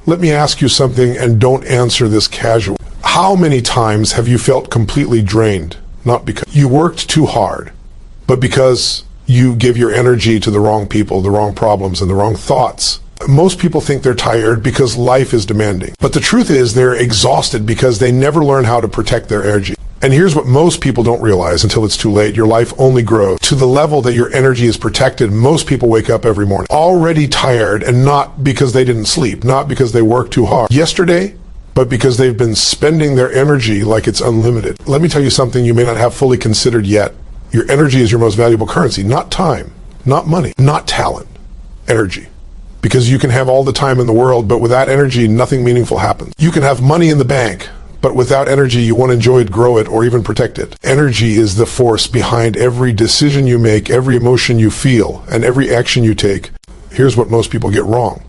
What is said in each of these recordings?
Let me ask you something, and don't answer this casual. How many times have you felt completely drained? Not because you worked too hard, but because you give your energy to the wrong people, the wrong problems, and the wrong thoughts. Most people think they're tired because life is demanding. But the truth is they're exhausted because they never learn how to protect their energy. And here's what most people don't realize until it's too late. Your life only grows to the level that your energy is protected. Most people wake up every morning already tired, and not because they didn't sleep, not because they worked too hard yesterday, but because they've been spending their energy like it's unlimited. Let me tell you something you may not have fully considered yet. Your energy is your most valuable currency, not time, not money, not talent, energy. Because you can have all the time in the world, but without energy, nothing meaningful happens. You can have money in the bank, but without energy, you won't enjoy it, grow it, or even protect it. Energy is the force behind every decision you make, every emotion you feel, and every action you take. Here's what most people get wrong.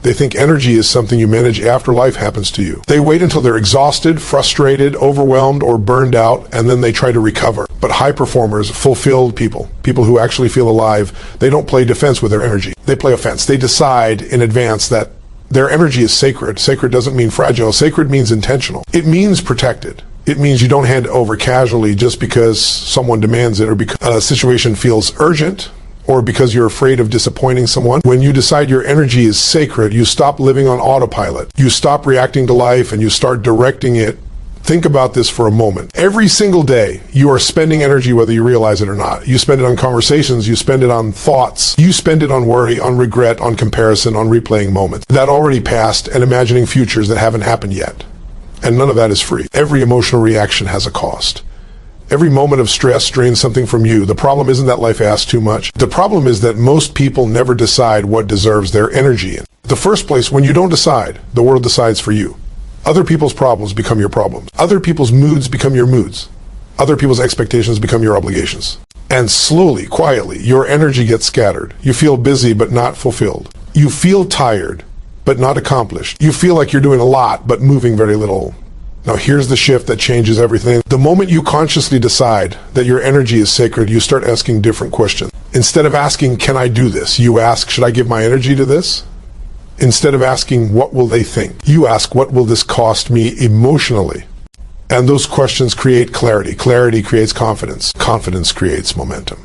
They think energy is something you manage after life happens to you. They wait until they're exhausted, frustrated, overwhelmed, or burned out, and then they try to recover. But high performers, fulfilled people, people who actually feel alive, they don't play defense with their energy. They play offense. They decide in advance that their energy is sacred. Sacred doesn't mean fragile. Sacred means intentional. It means protected. It means you don't hand it over casually just because someone demands it, or because a situation feels urgent, or because you're afraid of disappointing someone. When you decide your energy is sacred, you stop living on autopilot. You stop reacting to life and you start directing it. Think about this for a moment. Every single day, you are spending energy whether you realize it or not. You spend it on conversations, you spend it on thoughts, you spend it on worry, on regret, on comparison, on replaying moments that already passed and imagining futures that haven't happened yet. And none of that is free. Every emotional reaction has a cost. Every moment of stress drains something from you. The problem isn't that life asks too much. The problem is that most people never decide what deserves their energy. In the first place, when you don't decide, the world decides for you. Other people's problems become your problems. Other people's moods become your moods. Other people's expectations become your obligations. And slowly, quietly, your energy gets scattered. You feel busy but not fulfilled. You feel tired but not accomplished. You feel like you're doing a lot but moving very little. Now here's the shift that changes everything. The moment you consciously decide that your energy is sacred, you start asking different questions. Instead of asking, can I do this? You ask, should I give my energy to this? Instead of asking, what will they think? You ask, what will this cost me emotionally? And those questions create clarity. Clarity creates confidence. Confidence creates momentum.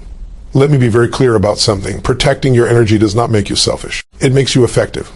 Let me be very clear about something. Protecting your energy does not make you selfish. It makes you effective.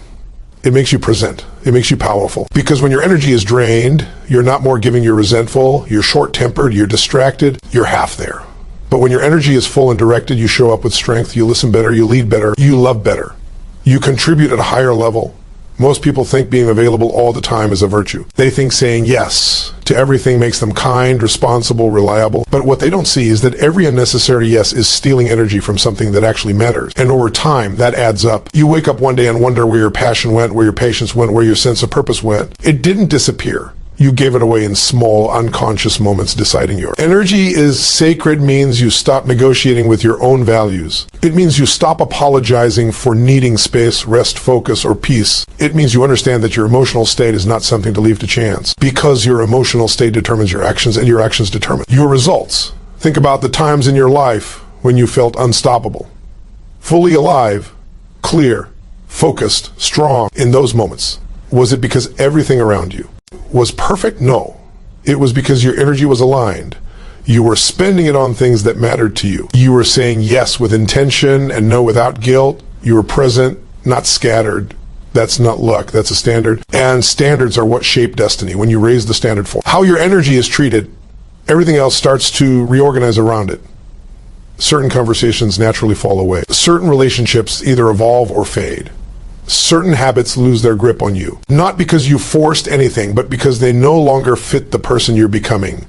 It makes you present. It makes you powerful. Because when your energy is drained, you're not more giving, you're resentful, you're short-tempered, you're distracted, you're half there. But when your energy is full and directed, you show up with strength, you listen better, you lead better, you love better. You contribute at a higher level. Most people think being available all the time is a virtue. They think saying yes to everything makes them kind, responsible, reliable. But what they don't see is that every unnecessary yes is stealing energy from something that actually matters. And over time, that adds up. You wake up one day and wonder where your passion went, where your patience went, where your sense of purpose went. It didn't disappear. You gave it away in small, unconscious moments deciding yours. Energy is sacred means you stop negotiating with your own values. It means you stop apologizing for needing space, rest, focus, or peace. It means you understand that your emotional state is not something to leave to chance, because your emotional state determines your actions, and your actions determine your results. Think about the times in your life when you felt unstoppable, fully alive, clear, focused, strong. In those moments, was it because everything around you was perfect? No. It was because your energy was aligned. You were spending it on things that mattered to you. You were saying yes with intention and no without guilt. You were present, not scattered. That's not luck, that's a standard. And standards are what shape destiny. When you raise the standard for how your energy is treated, everything else starts to reorganize around it. Certain conversations naturally fall away. Certain relationships either evolve or fade. Certain habits lose their grip on you. Not because you forced anything, but because they no longer fit the person you're becoming.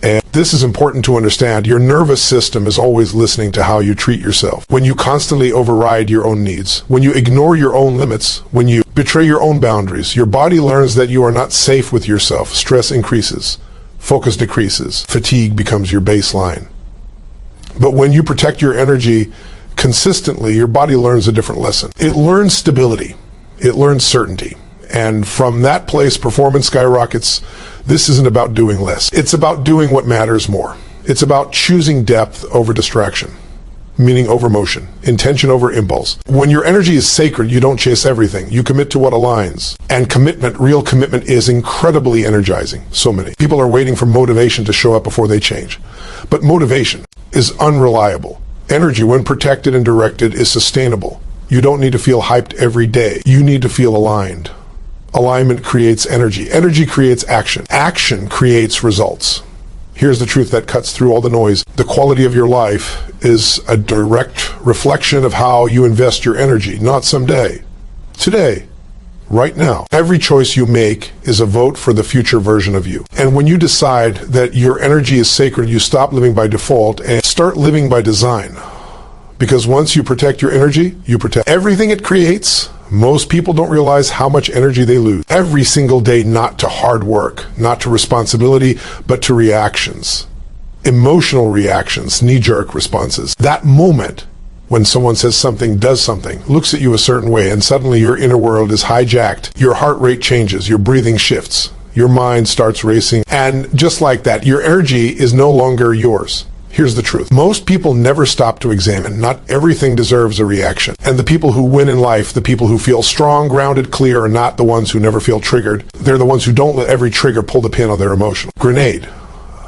And this is important to understand. Your nervous system is always listening to how you treat yourself. When you constantly override your own needs, when you ignore your own limits, when you betray your own boundaries, your body learns that you are not safe with yourself. Stress increases, focus decreases, fatigue becomes your baseline. But when you protect your energy consistently, your body learns a different lesson. It learns stability. It learns certainty. And from that place, performance skyrockets. This isn't about doing less. It's about doing what matters more. It's about choosing depth over distraction. meaning over motion, intention over impulse. When your energy is sacred, you don't chase everything. You commit to what aligns. And commitment, real commitment, is incredibly energizing. So many people are waiting for motivation to show up before they change. But motivation is unreliable. Energy, when protected and directed, is sustainable. You don't need to feel hyped every day. You need to feel aligned. Alignment creates energy. Energy creates action. Action creates results. Here's the truth that cuts through all the noise. The quality of your life is a direct reflection of how you invest your energy, not someday. Today. Right now. Every choice you make is a vote for the future version of you. And when you decide that your energy is sacred, you stop living by default and start living by design. Because once you protect your energy, you protect everything it creates. Most people don't realize how much energy they lose every single day, not to hard work, not to responsibility, but to reactions. Emotional reactions, knee-jerk responses. That moment when someone says something, does something, looks at you a certain way, and suddenly your inner world is hijacked. Your heart rate changes, your breathing shifts, your mind starts racing, and just like that, your energy is no longer yours. Here's the truth. Most people never stop to examine. Not everything deserves a reaction. And the people who win in life, the people who feel strong, grounded, clear, are not the ones who never feel triggered. They're the ones who don't let every trigger pull the pin on their emotion. Grenade.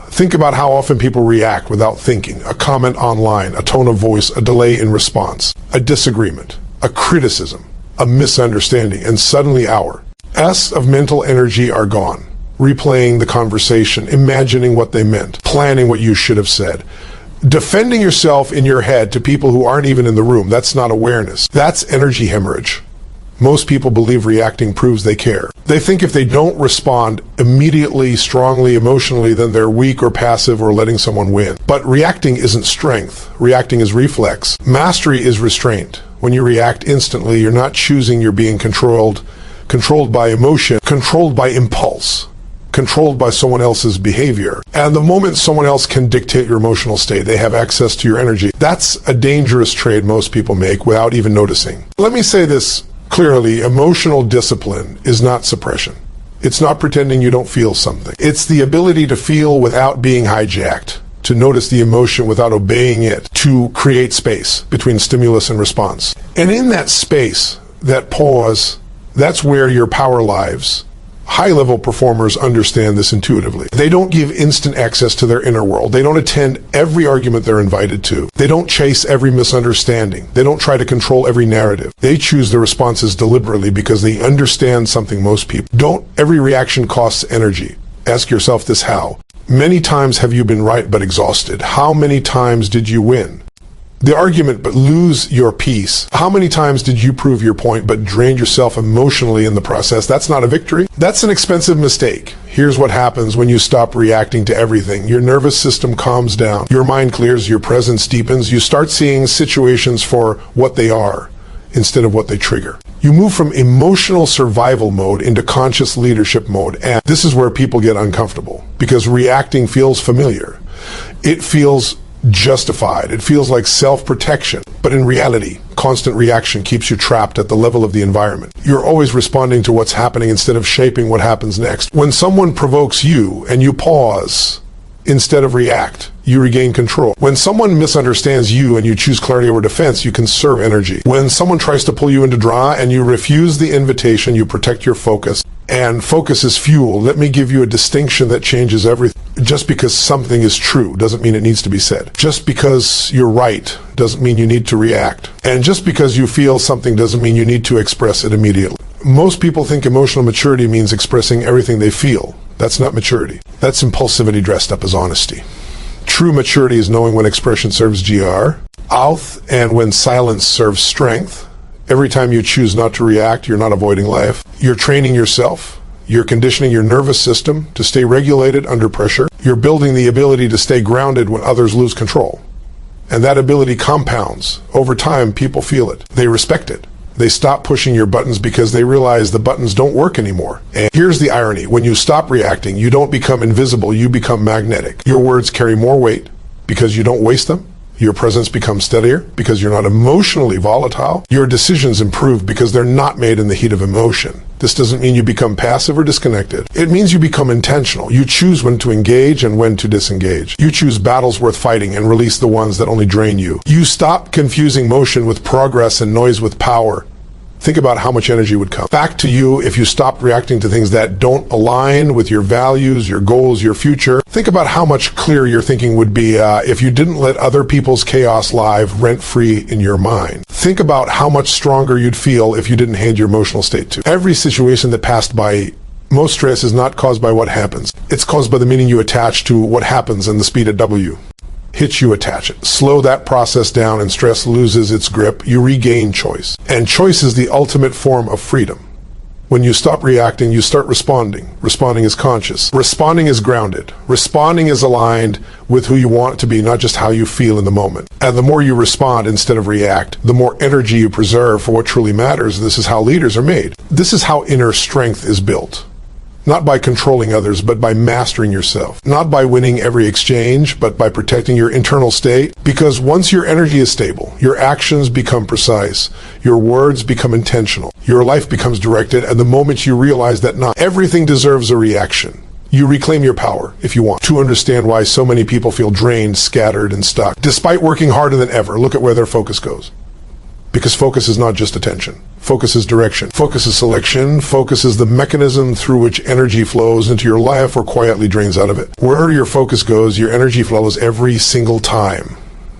Think about how often people react without thinking. A comment online, a tone of voice, a delay in response, a disagreement, a criticism, a misunderstanding, and suddenly our S of mental energy are gone. Replaying the conversation, imagining what they meant, planning what you should have said, defending yourself in your head to people who aren't even in the room. That's not awareness. That's energy hemorrhage. Most people believe reacting proves they care. They think if they don't respond immediately, strongly, emotionally, then they're weak or passive or letting someone win. But reacting isn't strength. Reacting is reflex. Mastery is restraint. When you react instantly, you're not choosing, you're being controlled by emotion, controlled by impulse, controlled by someone else's behavior. And the moment someone else can dictate your emotional state, they have access to your energy. That's a dangerous trade most people make without even noticing. Let me say this clearly. Emotional discipline is not suppression. It's not pretending you don't feel something. It's the ability to feel without being hijacked, to notice the emotion without obeying it, to create space between stimulus and response. And in that space, that pause, that's where your power lies. High-level performers understand this intuitively. They don't give instant access to their inner world. They don't attend every argument they're invited to. They don't chase every misunderstanding. They don't try to control every narrative. They choose their responses deliberately because they understand something most people don't. Every reaction costs energy. Ask yourself this: how many times have you been right but exhausted? How many times did you win the argument but lose your peace? How many times did you prove your point but drain yourself emotionally in the process? That's not a victory. That's an expensive mistake. Here's what happens when you stop reacting to everything. Your nervous system calms down. Your mind clears. Your presence deepens. You start seeing situations for what they are instead of what they trigger. You move from emotional survival mode into conscious leadership mode. And this is where people get uncomfortable because reacting feels familiar. It feels justified. It feels like self-protection. But in reality, constant reaction keeps you trapped at the level of the environment. You're always responding to what's happening instead of shaping what happens next. When someone provokes you and you pause instead of react, you regain control. When someone misunderstands you and you choose clarity over defense, you conserve energy. When someone tries to pull you into drama and you refuse the invitation, you protect your focus. And focus is fuel. Let me give you a distinction that changes everything. Just because something is true doesn't mean it needs to be said. Just because you're right doesn't mean you need to react. And just because you feel something doesn't mean you need to express it immediately. Most people think emotional maturity means expressing everything they feel. That's not maturity. That's impulsivity dressed up as honesty. True maturity is knowing when expression serves auth, and when silence serves strength. Every time you choose not to react, you're not avoiding life. You're training yourself. You're conditioning your nervous system to stay regulated under pressure. You're building the ability to stay grounded when others lose control. And that ability compounds. Over time, people feel it. They respect it. They stop pushing your buttons because they realize the buttons don't work anymore. And here's the irony. When you stop reacting, you don't become invisible, you become magnetic. Your words carry more weight because you don't waste them. Your presence becomes steadier because you're not emotionally volatile. Your decisions improve because they're not made in the heat of emotion. This doesn't mean you become passive or disconnected. It means you become intentional. You choose when to engage and when to disengage. You choose battles worth fighting and release the ones that only drain you. You stop confusing motion with progress and noise with power. Think about how much energy would come back to you if you stopped reacting to things that don't align with your values, your goals, your future. Think about how much clearer your thinking would be if you didn't let other people's chaos live rent-free in your mind. Think about how much stronger you'd feel if you didn't hand your emotional state to. Every situation that passed by, most stress is not caused by what happens. It's caused by the meaning you attach to what happens and the speed at W. Hit you attach it. Slow that process down and stress loses its grip. You regain choice. And choice is the ultimate form of freedom. When you stop reacting, you start responding. Responding is conscious. Responding is grounded. Responding is aligned with who you want to be, not just how you feel in the moment. And the more you respond instead of react, the more energy you preserve for what truly matters. This is how leaders are made. This is how inner strength is built. Not by controlling others, but by mastering yourself. Not by winning every exchange, but by protecting your internal state. Because once your energy is stable, your actions become precise, your words become intentional, your life becomes directed, and the moment you realize that not everything deserves a reaction, you reclaim your power if you want to understand why so many people feel drained, scattered, and stuck. Despite working harder than ever, look at where their focus goes. Because focus is not just attention. Focus is direction. Focus is selection. Focus is the mechanism through which energy flows into your life or quietly drains out of it. Wherever your focus goes, your energy flows every single time.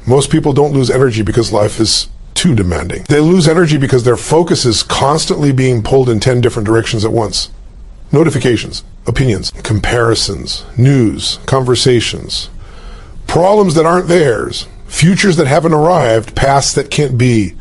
Most people don't lose energy because life is too demanding. They lose energy because their focus is constantly being pulled in 10 different directions at once. Notifications, opinions, comparisons, news, conversations, problems that aren't theirs, futures that haven't arrived, pasts that can't be.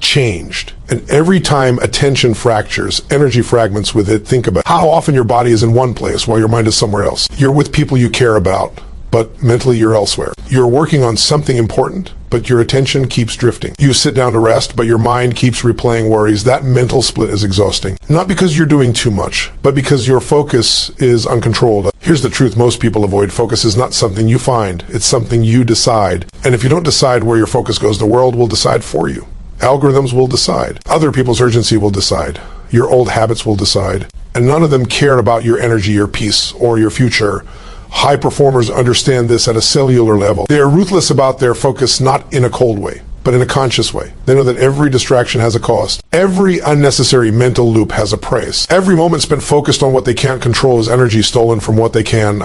Changed. And every time attention fractures, energy fragments with it, think about how often your body is in one place while your mind is somewhere else. You're with people you care about, but mentally you're elsewhere. You're working on something important, but your attention keeps drifting. You sit down to rest, but your mind keeps replaying worries. That mental split is exhausting. Not because you're doing too much, but because your focus is uncontrolled. Here's the truth most people avoid. Focus is not something you find. It's something you decide. And if you don't decide where your focus goes, the world will decide for you. Algorithms will decide. Other people's urgency will decide. Your old habits will decide. And none of them care about your energy, your peace, or your future. High performers understand this at a cellular level. They are ruthless about their focus, not in a cold way, but in a conscious way. They know that every distraction has a cost. Every unnecessary mental loop has a price. Every moment spent focused on what they can't control is energy stolen from what they can.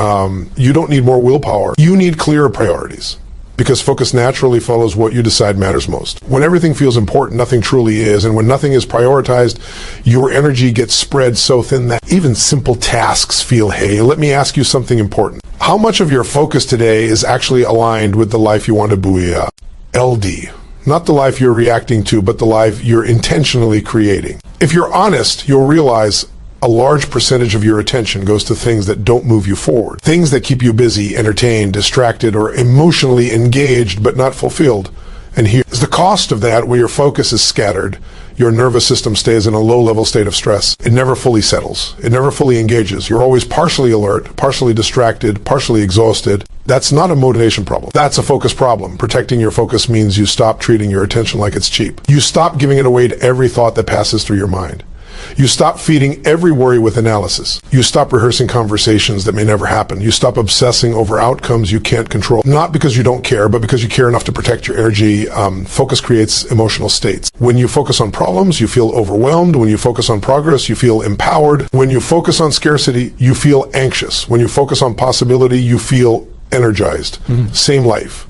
You don't need more willpower. You need clearer priorities. Because focus naturally follows what you decide matters most. When everything feels important, nothing truly is. And when nothing is prioritized, your energy gets spread so thin that even simple tasks feel, hey, let me ask you something important. How much of your focus today is actually aligned with the life you want to buoy up? LD. Not the life you're reacting to, but the life you're intentionally creating. If you're honest, you'll realize a large percentage of your attention goes to things that don't move you forward. Things that keep you busy, entertained, distracted, or emotionally engaged but not fulfilled. And here's the cost of that: where your focus is scattered, your nervous system stays in a low-level state of stress. It never fully settles. It never fully engages. You're always partially alert, partially distracted, partially exhausted. That's not a motivation problem. That's a focus problem. Protecting your focus means you stop treating your attention like it's cheap. You stop giving it away to every thought that passes through your mind. You stop feeding every worry with analysis. You stop rehearsing conversations that may never happen. You stop obsessing over outcomes you can't control. Not because you don't care, but because you care enough to protect your energy. Focus creates emotional states. When you focus on problems, you feel overwhelmed. When you focus on progress, you feel empowered. When you focus on scarcity, you feel anxious. When you focus on possibility, you feel energized. Same life.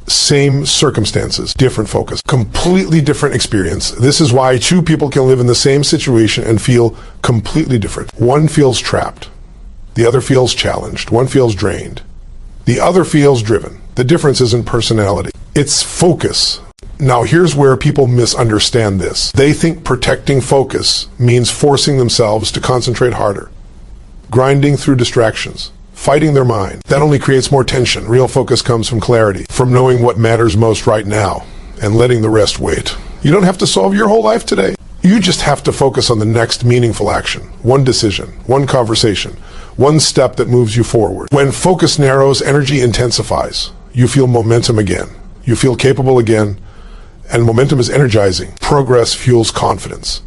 Same circumstances, different focus, completely different experience. This is why two people can live in the same situation and feel completely different. One feels trapped. The other feels challenged. One feels drained. The other feels driven. The difference isn't personality. It's focus. Now, here's where people misunderstand this. They think protecting focus means forcing themselves to concentrate harder, grinding through distractions, fighting their mind. That only creates more tension. Real focus comes from clarity, from knowing what matters most right now, and letting the rest wait. You don't have to solve your whole life today. You just have to focus on the next meaningful action. One decision, one conversation, one step that moves you forward. When focus narrows, energy intensifies. You feel momentum again. You feel capable again. And momentum is energizing. Progress fuels confidence.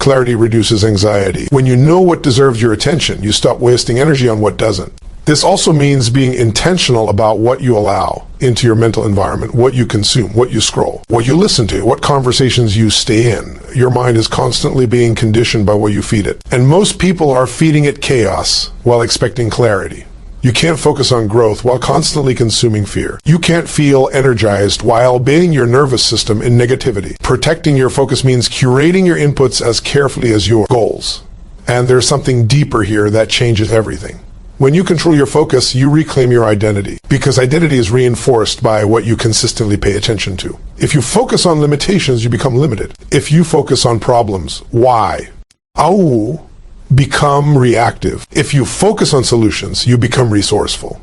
Clarity reduces anxiety. When you know what deserves your attention, you stop wasting energy on what doesn't. This also means being intentional about what you allow into your mental environment, what you consume, what you scroll, what you listen to, what conversations you stay in. Your mind is constantly being conditioned by what you feed it. And most people are feeding it chaos while expecting clarity. You can't focus on growth while constantly consuming fear. You can't feel energized while bathing your nervous system in negativity. Protecting your focus means curating your inputs as carefully as your goals. And there's something deeper here that changes everything. When you control your focus, you reclaim your identity, because identity is reinforced by what you consistently pay attention to. If you focus on limitations, you become limited. If you focus on problems, why? Become reactive. If you focus on solutions, you become resourceful.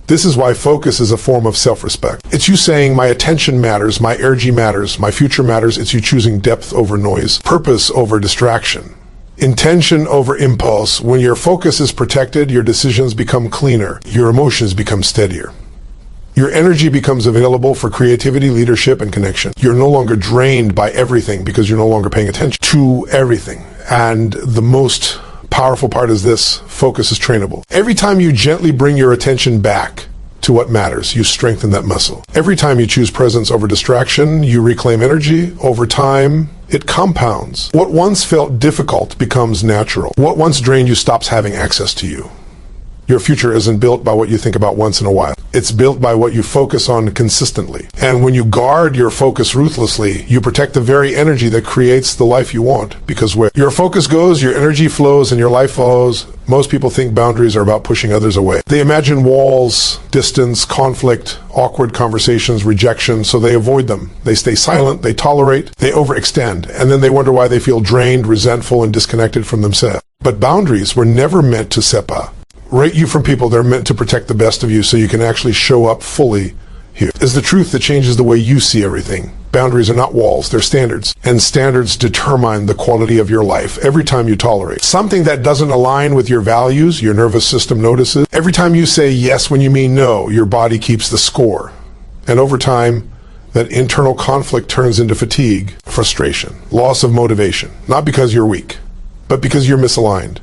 This is why focus is a form of self-respect. It's you saying, my attention matters, my energy matters, my future matters. It's you choosing depth over noise, purpose over distraction, intention over impulse. When your focus is protected, your decisions become cleaner, your emotions become steadier. Your energy becomes available for creativity, leadership, and connection. You're no longer drained by everything because you're no longer paying attention to everything. And the most powerful part is this: focus is trainable. Every time you gently bring your attention back to what matters, you strengthen that muscle. Every time you choose presence over distraction, you reclaim energy. Over time, it compounds. What once felt difficult becomes natural. What once drained you stops having access to you. Your future isn't built by what you think about once in a while. It's built by what you focus on consistently. And when you guard your focus ruthlessly, you protect the very energy that creates the life you want. Because where your focus goes, your energy flows and your life follows. Most people think boundaries are about pushing others away. They imagine walls, distance, conflict, awkward conversations, rejection, so they avoid them. They stay silent, they tolerate, they overextend, and then they wonder why they feel drained, resentful, and disconnected from themselves. But boundaries were never meant to separate you from people. They're meant to protect the best of you so you can actually show up fully here. Is the truth that changes the way you see everything. Boundaries are not walls, they're standards. And standards determine the quality of your life. Every time you tolerate something that doesn't align with your values, your nervous system notices. Every time you say yes when you mean no, your body keeps the score. And over time, that internal conflict turns into fatigue, frustration, loss of motivation. Not because you're weak, but because you're misaligned.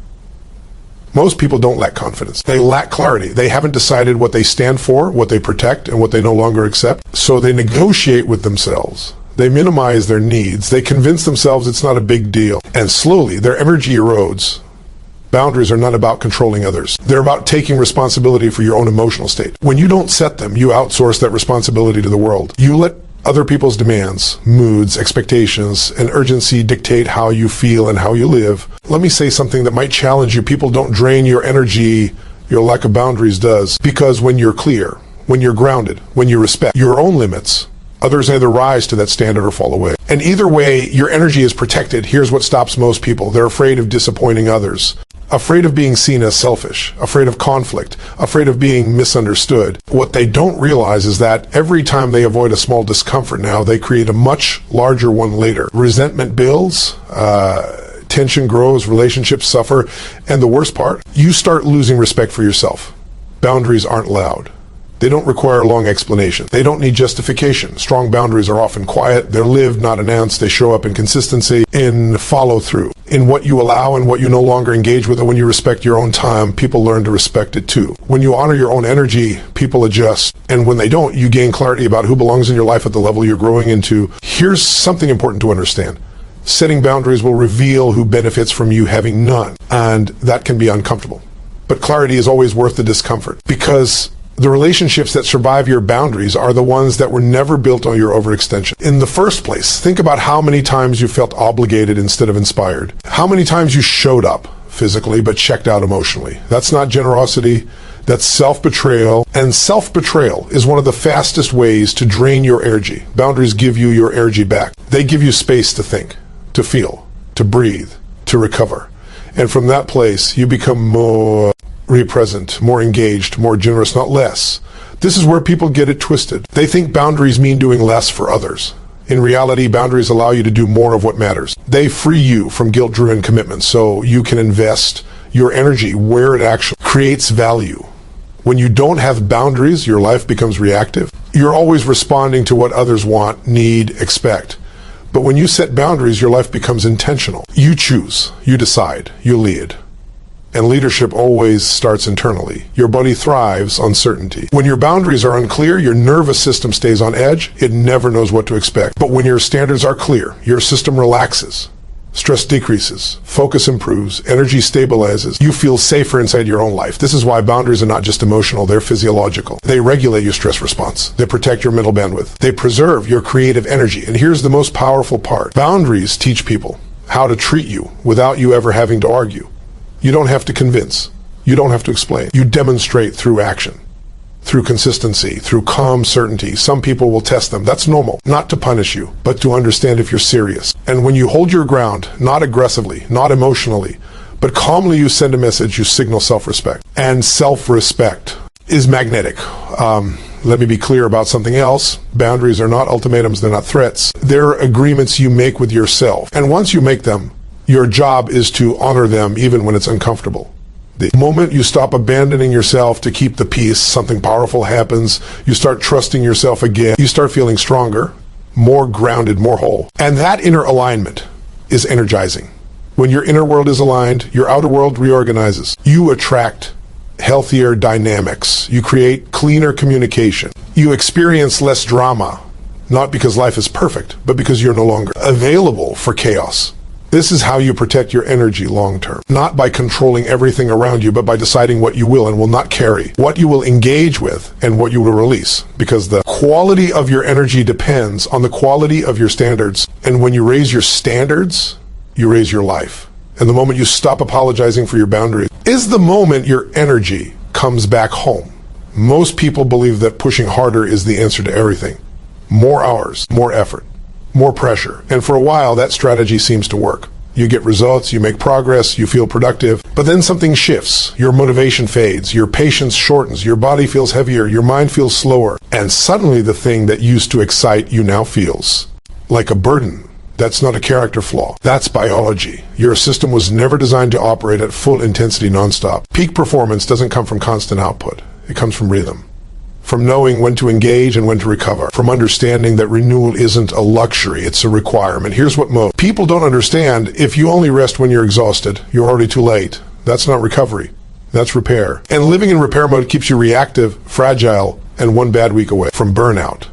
Most people don't lack confidence. They lack clarity. They haven't decided what they stand for, what they protect, and what they no longer accept. So they negotiate with themselves. They minimize their needs. They convince themselves it's not a big deal. And slowly, their energy erodes. Boundaries are not about controlling others. They're about taking responsibility for your own emotional state. When you don't set them, you outsource that responsibility to the world. You let other people's demands, moods, expectations, and urgency dictate how you feel and how you live. Let me say something that might challenge you. People don't drain your energy, your lack of boundaries does. Because when you're clear, when you're grounded, when you respect your own limits, others either rise to that standard or fall away. And either way, your energy is protected. Here's what stops most people. They're afraid of disappointing others. Afraid of being seen as selfish, afraid of conflict, afraid of being misunderstood. What they don't realize is that every time they avoid a small discomfort now, they create a much larger one later. Resentment builds, tension grows, relationships suffer, and the worst part, you start losing respect for yourself. Boundaries aren't loud. They don't require a long explanation. They don't need justification. Strong boundaries are often quiet. They're lived, not announced. They show up in consistency, in follow-through, in what you allow and what you no longer engage with. And when you respect your own time, people learn to respect it too. When you honor your own energy, people adjust. And when they don't, you gain clarity about who belongs in your life at the level you're growing into. Here's something important to understand. Setting boundaries will reveal who benefits from you having none. And that can be uncomfortable. But clarity is always worth the discomfort, because the relationships that survive your boundaries are the ones that were never built on your overextension. In the first place, think about how many times you felt obligated instead of inspired. How many times you showed up physically but checked out emotionally. That's not generosity. That's self-betrayal. And self-betrayal is one of the fastest ways to drain your energy. Boundaries give you your energy back. They give you space to think, to feel, to breathe, to recover. And from that place, you become more present, more engaged, more generous, not less. This is where people get it twisted. They think boundaries mean doing less for others. In reality, boundaries allow you to do more of what matters. They free you from guilt-driven commitments so you can invest your energy where it actually creates value. When you don't have boundaries, your life becomes reactive. You're always responding to what others want, need, expect. But when you set boundaries, your life becomes intentional. You choose, you decide, you lead. And leadership always starts internally. Your body thrives on certainty. When your boundaries are unclear, your nervous system stays on edge. It never knows what to expect. But when your standards are clear, your system relaxes. Stress decreases, focus improves, energy stabilizes. You feel safer inside your own life. This is why boundaries are not just emotional, they're physiological. They regulate your stress response. They protect your mental bandwidth. They preserve your creative energy. And here's the most powerful part. Boundaries teach people how to treat you without you ever having to argue. You don't have to convince. You don't have to explain. You demonstrate through action, through consistency, through calm certainty. Some people will test them. That's normal. Not to punish you, but to understand if you're serious. And when you hold your ground, not aggressively, not emotionally, but calmly, you send a message, you signal self-respect. And self-respect is magnetic. Let me be clear about something else. Boundaries are not ultimatums, they're not threats. They're agreements you make with yourself. And once you make them, your job is to honor them even when it's uncomfortable. The moment you stop abandoning yourself to keep the peace, something powerful happens. You start trusting yourself again. You start feeling stronger, more grounded, more whole. And that inner alignment is energizing. When your inner world is aligned, your outer world reorganizes. You attract healthier dynamics. You create cleaner communication. You experience less drama, not because life is perfect, but because you're no longer available for chaos. This is how you protect your energy long term. Not by controlling everything around you, but by deciding what you will and will not carry, what you will engage with, and what you will release. Because the quality of your energy depends on the quality of your standards. And when you raise your standards, you raise your life. And the moment you stop apologizing for your boundaries is the moment your energy comes back home. Most people believe that pushing harder is the answer to everything. More hours, more effort, more pressure. And for a while, that strategy seems to work. You get results, you make progress, you feel productive, but then something shifts. Your motivation fades, your patience shortens, your body feels heavier, your mind feels slower, and suddenly the thing that used to excite you now feels like a burden. That's not a character flaw. That's biology. Your system was never designed to operate at full intensity nonstop. Peak performance doesn't come from constant output. It comes from rhythm. From knowing when to engage and when to recover. From understanding that renewal isn't a luxury, it's a requirement. Here's what most people don't understand. If you only rest when you're exhausted, you're already too late. That's not recovery. That's repair. And living in repair mode keeps you reactive, fragile, and one bad week away from burnout.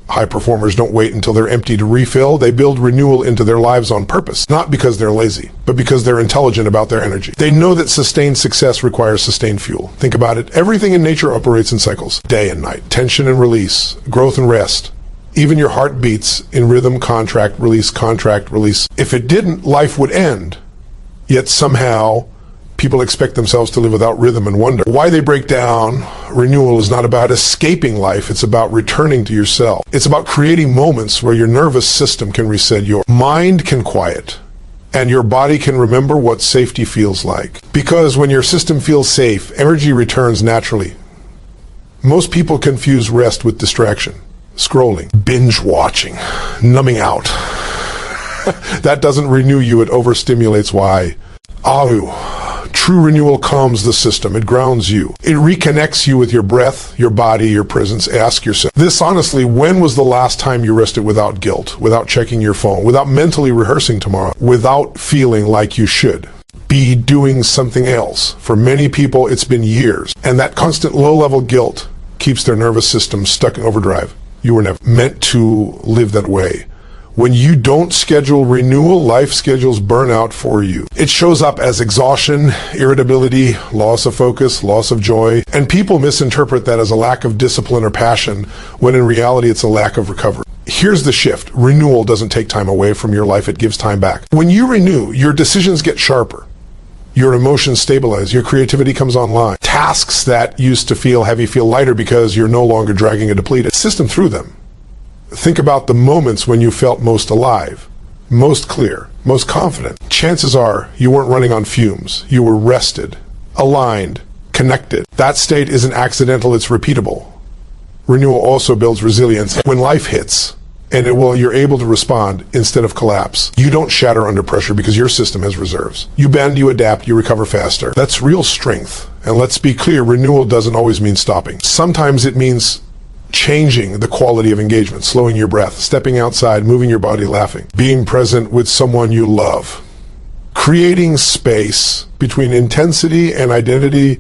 High performers don't wait until they're empty to refill. They build renewal into their lives on purpose, not because they're lazy, but because they're intelligent about their energy. They know that sustained success requires sustained fuel. Think about it. Everything in nature operates in cycles, day and night, tension and release, growth and rest. Even your heart beats in rhythm, contract, release, contract, release. If it didn't, life would end. Yet somehow, people expect themselves to live without rhythm and wonder why they break down. Renewal is not about escaping life. It's about returning to yourself. It's about creating moments where your nervous system can reset, your mind can quiet, and your body can remember what safety feels like. Because when your system feels safe, energy returns naturally. Most people confuse rest with distraction, scrolling, binge watching, numbing out. That doesn't renew you, it overstimulates. Why? True renewal calms the system. It grounds you. It reconnects you with your breath, your body, your presence. Ask yourself this honestly: when was the last time you rested without guilt, without checking your phone, without mentally rehearsing tomorrow, without feeling like you should be doing something else? For many people, it's been years. And that constant low-level guilt keeps their nervous system stuck in overdrive. You were never meant to live that way. When you don't schedule renewal, life schedules burnout for you. It shows up as exhaustion, irritability, loss of focus, loss of joy, and people misinterpret that as a lack of discipline or passion, when in reality it's a lack of recovery. Here's the shift. Renewal doesn't take time away from your life, it gives time back. When you renew, your decisions get sharper. Your emotions stabilize, your creativity comes online. Tasks that used to feel heavy feel lighter because you're no longer dragging a depleted system through them. Think about the moments when you felt most alive, most clear, most confident. Chances are you weren't running on fumes. You were rested, aligned, connected. That state isn't accidental, it's repeatable. Renewal also builds resilience. When life hits, and you're able to respond instead of collapse. You don't shatter under pressure because your system has reserves. You bend, you adapt, you recover faster. That's real strength. And let's be clear, renewal doesn't always mean stopping. Sometimes it means changing the quality of engagement, slowing your breath, stepping outside, moving your body, laughing, being present with someone you love, creating space between intensity and identity.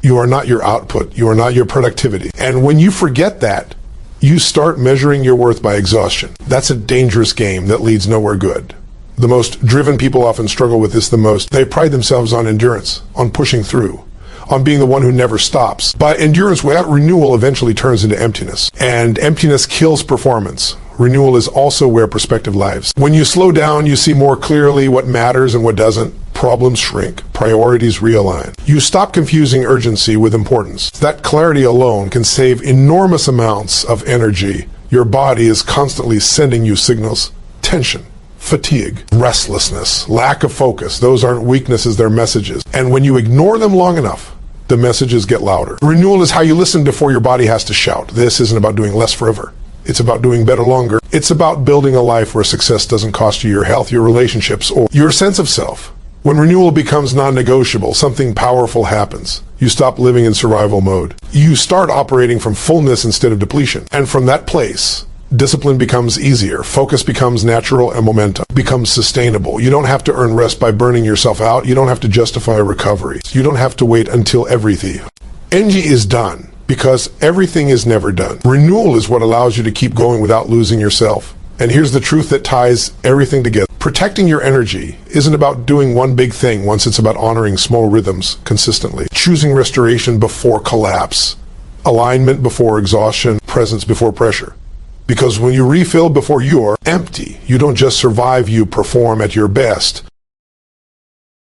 You are not your output. You are not your productivity. And when you forget that, you start measuring your worth by exhaustion. That's a dangerous game that leads nowhere good. The most driven people often struggle with this the most. They pride themselves on endurance, on pushing through, on being the one who never stops. But endurance without renewal eventually turns into emptiness. And emptiness kills performance. Renewal is also where perspective lives. When you slow down, you see more clearly what matters and what doesn't. Problems shrink. Priorities realign. You stop confusing urgency with importance. That clarity alone can save enormous amounts of energy. Your body is constantly sending you signals. Tension, fatigue, restlessness, lack of focus. Those aren't weaknesses, they're messages. And when you ignore them long enough, the messages get louder. Renewal is how you listen before your body has to shout. This isn't about doing less forever. It's about doing better longer. It's about building a life where success doesn't cost you your health, your relationships, or your sense of self. When renewal becomes non-negotiable, something powerful happens. You stop living in survival mode. You start operating from fullness instead of depletion. And from that place, discipline becomes easier. Focus becomes natural, and momentum becomes sustainable. You don't have to earn rest by burning yourself out. You don't have to justify a recovery. You don't have to wait until everything. Energy is done because everything is never done. Renewal is what allows you to keep going without losing yourself. And here's the truth that ties everything together. Protecting your energy isn't about doing one big thing once. It's about honoring small rhythms consistently. Choosing restoration before collapse. Alignment before exhaustion. Presence before pressure. Because when you refill before you're empty, you don't just survive, you perform at your best.